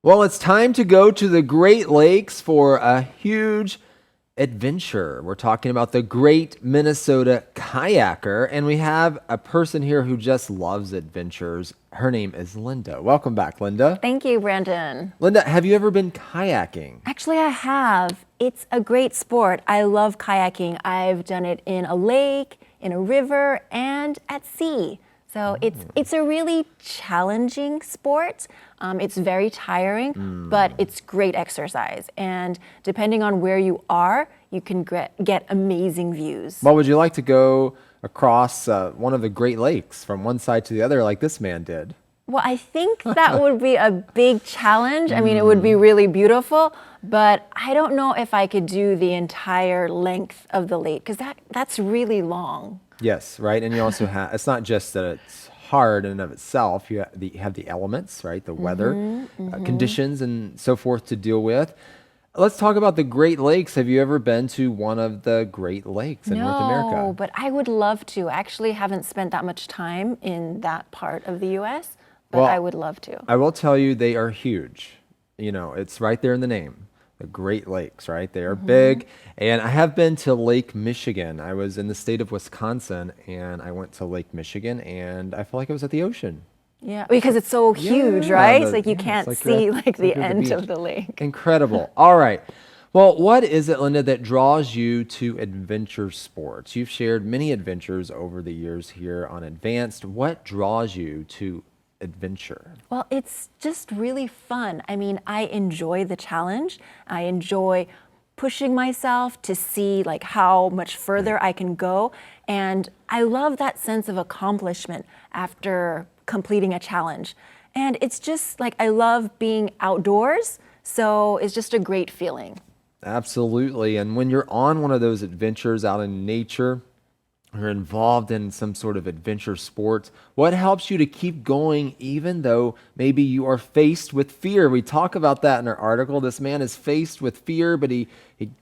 Well, it's time to go to the Great Lakes for a huge adventure. We're talking about the Great Minnesota Kayaker, and we have a person here who just loves adventures. Her name is Linda. Welcome back, Linda. Thank you, Brandon. Linda, have you ever been kayaking? Actually, I have. It's a great sport. I love kayaking. I've done it in a lake, in a river, and at sea. So it's a really challenging sport. It's very tiring, but it's great exercise. And depending on where you are, you can get amazing views. Well, would you like to go across one of the Great Lakes from one side to the other like this man did? Well, I think that would be a big challenge. I mean, it would be really beautiful, but I don't know if I could do the entire length of the lake because that's really long. Yes, right. And you also have, it's not just that it's hard in and of itself. You have the elements, right? The weather, conditions, and so forth to deal with. Let's talk about the Great Lakes. Have you ever been to one of the Great Lakes in North America? No, but I would love to. I actually haven't spent that much time in that part of the U.S., but I would love to. I will tell you, they are huge. You know, it's right there in the name. The Great Lakes, right? They are big. And I have been to Lake Michigan. I was in the state of Wisconsin, and I went to Lake Michigan, and I felt like I was at the ocean. Yeah, because it's so huge, right? It's like you can't see like the end of the lake. Incredible. All right. Well, what is it, Linda, that draws you to adventure sports? You've shared many adventures over the years here on Advanced. What draws you to adventure? Well, it's just really fun. I mean, I enjoy the challenge. I enjoy pushing myself to see like how much further I can go. And I love that sense of accomplishment after completing a challenge. And it's just like I love being outdoors. So it's just a great feeling. Absolutely. And when you're on one of those adventures out in nature, you're involved in some sort of adventure sports, what helps you to keep going even though maybe you are faced with fear? We talk about that in our article. This man is faced with fear, but he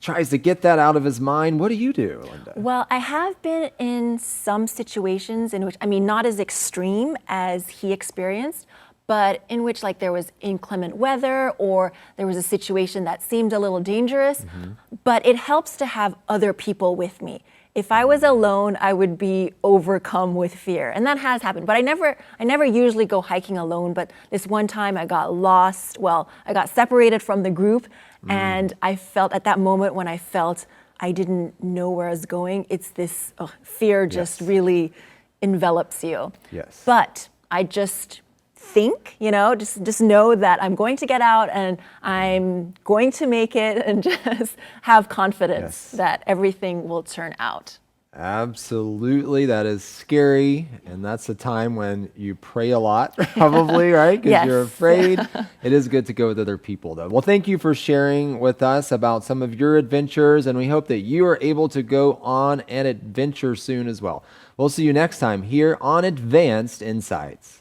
tries to get that out of his mind. What do you do, Linda? Well, I have been in some situations in which, I mean, not as extreme as he experienced, but in which like there was inclement weather or there was a situation that seemed a little dangerous, but it helps to have other people with me. If I was alone, I would be overcome with fear. And that has happened. But I never usually go hiking alone. But this one time I got lost. Well, I got separated from the group. And I felt at that moment when I felt I didn't know where I was going, it's this fear just really envelops you. Yes. But I just think, just know that I'm going to get out and I'm going to make it and just have confidence that everything will turn out. Absolutely. That is scary. And that's a time when you pray a lot, probably, right? Because you're afraid. It is good to go with other people, though. Well, thank you for sharing with us about some of your adventures. And we hope that you are able to go on an adventure soon as well. We'll see you next time here on Advanced Insights.